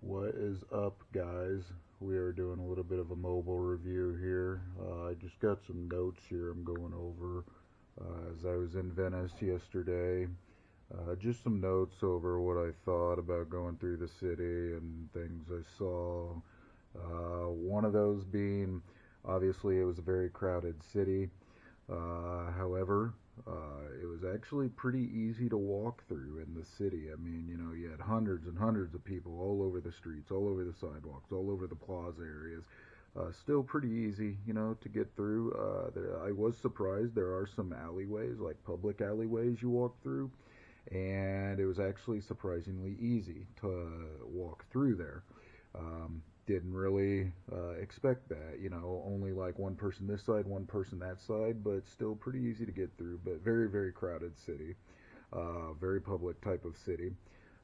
What is up, guys? We are doing a little bit of a mobile review here. I just got some notes here I'm going over as I was in Venice yesterday. Just some notes over what I thought about going through the city and things I saw. One of those being, obviously, it was a very crowded city. However, it was actually pretty easy to walk through in the city. I mean, you had hundreds and hundreds of people all over the streets, all over the sidewalks, all over the plaza areas. Still pretty easy, to get through. I was surprised there are some alleyways, like public alleyways you walk through, and it was actually surprisingly easy to walk through there. Didn't really expect that. Only like one person this side, one person that side, but still pretty easy to get through. But very, very crowded city, very public type of city.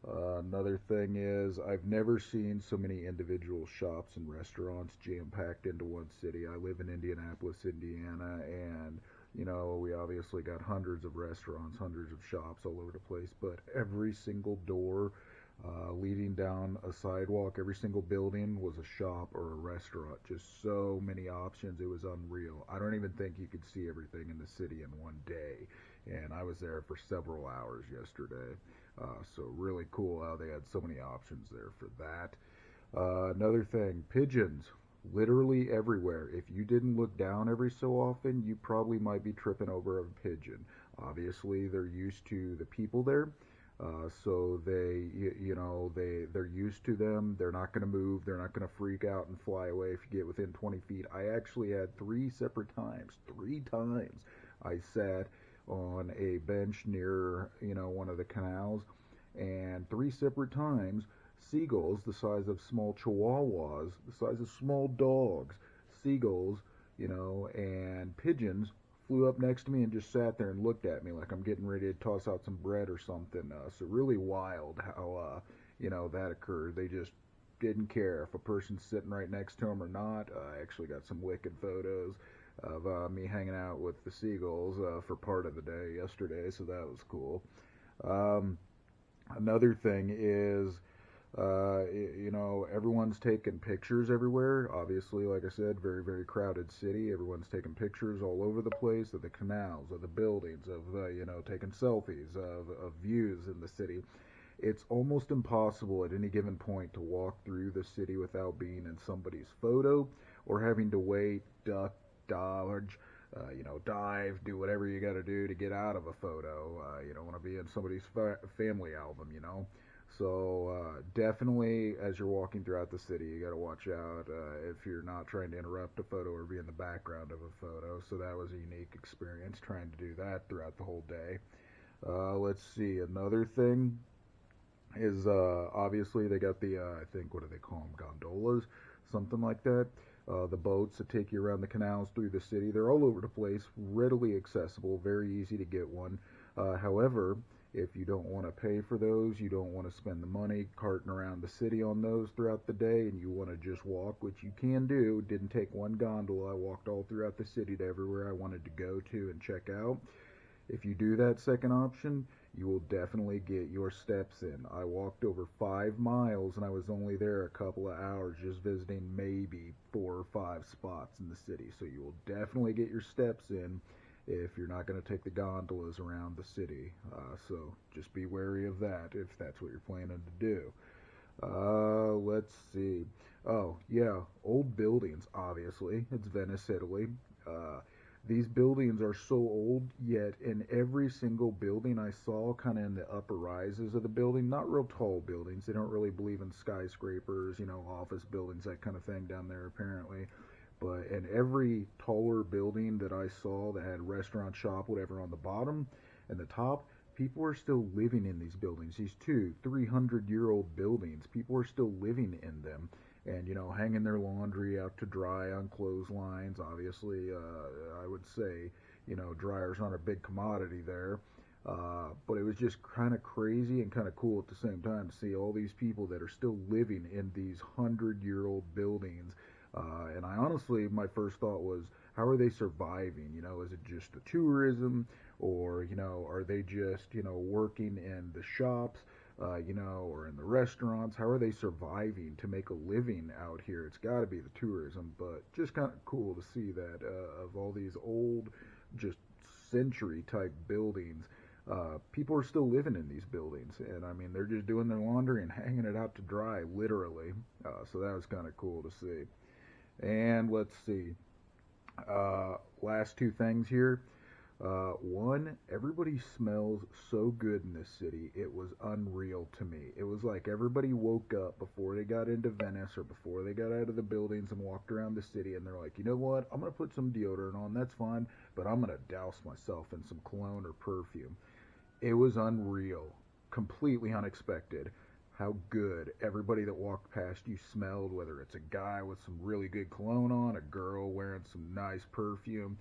Another thing is, I've never seen so many individual shops and restaurants jam packed into one city. I live in Indianapolis, Indiana, and we obviously got hundreds of restaurants, hundreds of shops all over the place, but every single door leading down a sidewalk, every single building was a shop or a restaurant. Just so many options, it was unreal. I don't even think you could see everything in the city in one day, and I was there for several hours yesterday. So really cool how they had so many options there for that. Another thing, pigeons. Literally everywhere. If you didn't look down every so often, you probably might be tripping over a pigeon. Obviously, they're used to the people there, so they're used to them. They're not going to move. They're not going to freak out and fly away if you get within 20 feet. I actually had three times, I sat on a bench near one of the canals, and three separate times seagulls the size of small chihuahuas, the size of small dogs, seagulls, and pigeons flew up next to me and just sat there and looked at me like I'm getting ready to toss out some bread or something. So really wild how that occurred. They just didn't care if a person's sitting right next to them or not. I actually got some wicked photos of me hanging out with the seagulls for part of the day yesterday, so that was cool. Um, Another thing is, everyone's taking pictures everywhere. Obviously, like I said, very, very crowded city. Everyone's taking pictures all over the place of the canals, of the buildings, of, taking selfies of views in the city. It's almost impossible at any given point to walk through the city without being in somebody's photo or having to wait, duck, dodge, dive, do whatever you got to do to get out of a photo. You don't want to be in somebody's family album. So definitely, as you're walking throughout the city, you got to watch out if you're not trying to interrupt a photo or be in the background of a photo. So that was a unique experience trying to do that throughout the whole day. Let's see. Another thing is obviously they got the I think what do they call them, gondolas, something like that. The boats that take you around the canals through the city, they're all over the place, readily accessible, very easy to get one. However, if you don't want to pay for those, you don't want to spend the money carting around the city on those throughout the day, and you want to just walk, which you can do. Didn't take one gondola. I walked all throughout the city to everywhere I wanted to go to and check out. If you do that second option, you will definitely get your steps in. I walked over 5 miles and I was only there a couple of hours just visiting maybe 4 or 5 spots in the city. So you will definitely get your steps in if you're not going to take the gondolas around the city. So just be wary of that if that's what you're planning to do. Let's see. Oh, yeah, old buildings, obviously. It's Venice, Italy. Uh, these buildings are so old, yet in every single building I saw, kind of in the upper rises of the building, not real tall buildings. They don't really believe in skyscrapers, office buildings, that kind of thing down there, apparently. But in every taller building that I saw that had restaurant, shop, whatever on the bottom and the top, people are still living in these buildings. These 300-year-old buildings, people are still living in them, and hanging their laundry out to dry on clotheslines. Obviously, I would say dryers aren't a big commodity there, but it was just kind of crazy and kind of cool at the same time to see all these people that are still living in these 100-year-old buildings. And I honestly, my first thought was, how are they surviving? Is it just the tourism, or are they just working in the shops? or in the restaurants. How are they surviving to make a living out here? It's got to be the tourism, but just kind of cool to see that of all these old, just century type buildings. People are still living in these buildings, and I mean, they're just doing their laundry and hanging it out to dry, literally. So that was kind of cool to see. And let's see. Last two things here. One, everybody smells so good in this city. It was unreal to me. It was like everybody woke up before they got into Venice or before they got out of the buildings and walked around the city, and they're like, you know what? I'm going to put some deodorant on. That's fine, but I'm going to douse myself in some cologne or perfume. It was unreal, completely unexpected how good everybody that walked past you smelled, whether it's a guy with some really good cologne on, a girl wearing some nice perfume.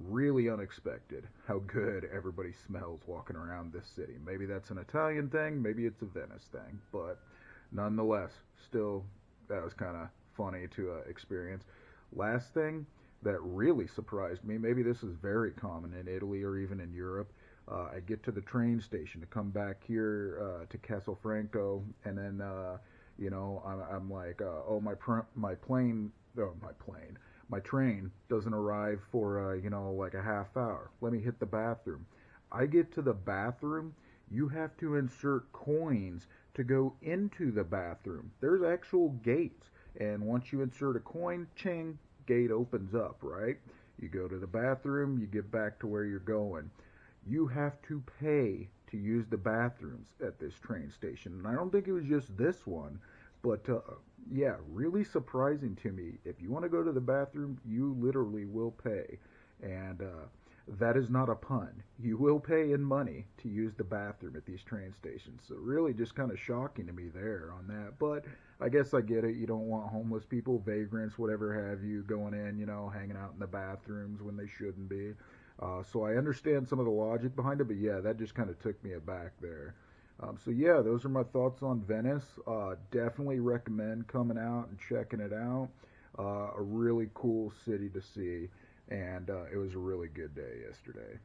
Really unexpected how good everybody smells walking around this city. Maybe that's an Italian thing, maybe it's a Venice thing, but nonetheless, still, that was kind of funny to experience. Last thing that really surprised me, maybe this is very common in Italy or even in Europe, I get to the train station to come back here to Castelfranco, and then I'm like, oh my train doesn't arrive for like a half hour. Let me hit the bathroom. I get to the bathroom, you have to insert coins to go into the bathroom. There's actual gates, and once you insert a coin, ching, gate opens up, right? You go to the bathroom, you get back to where you're going. You have to pay to use the bathrooms at this train station. And I don't think it was just this one, but yeah, really surprising to me. If you want to go to the bathroom, you literally will pay. And that is not a pun. You will pay in money to use the bathroom at these train stations. So really just kind of shocking to me there on that. But I guess I get it. You don't want homeless people, vagrants, whatever have you, going in, hanging out in the bathrooms when they shouldn't be. So I understand some of the logic behind it, but yeah, that just kind of took me aback there. So yeah, those are my thoughts on Venice. Definitely recommend coming out and checking it out. A really cool city to see, and it was a really good day yesterday.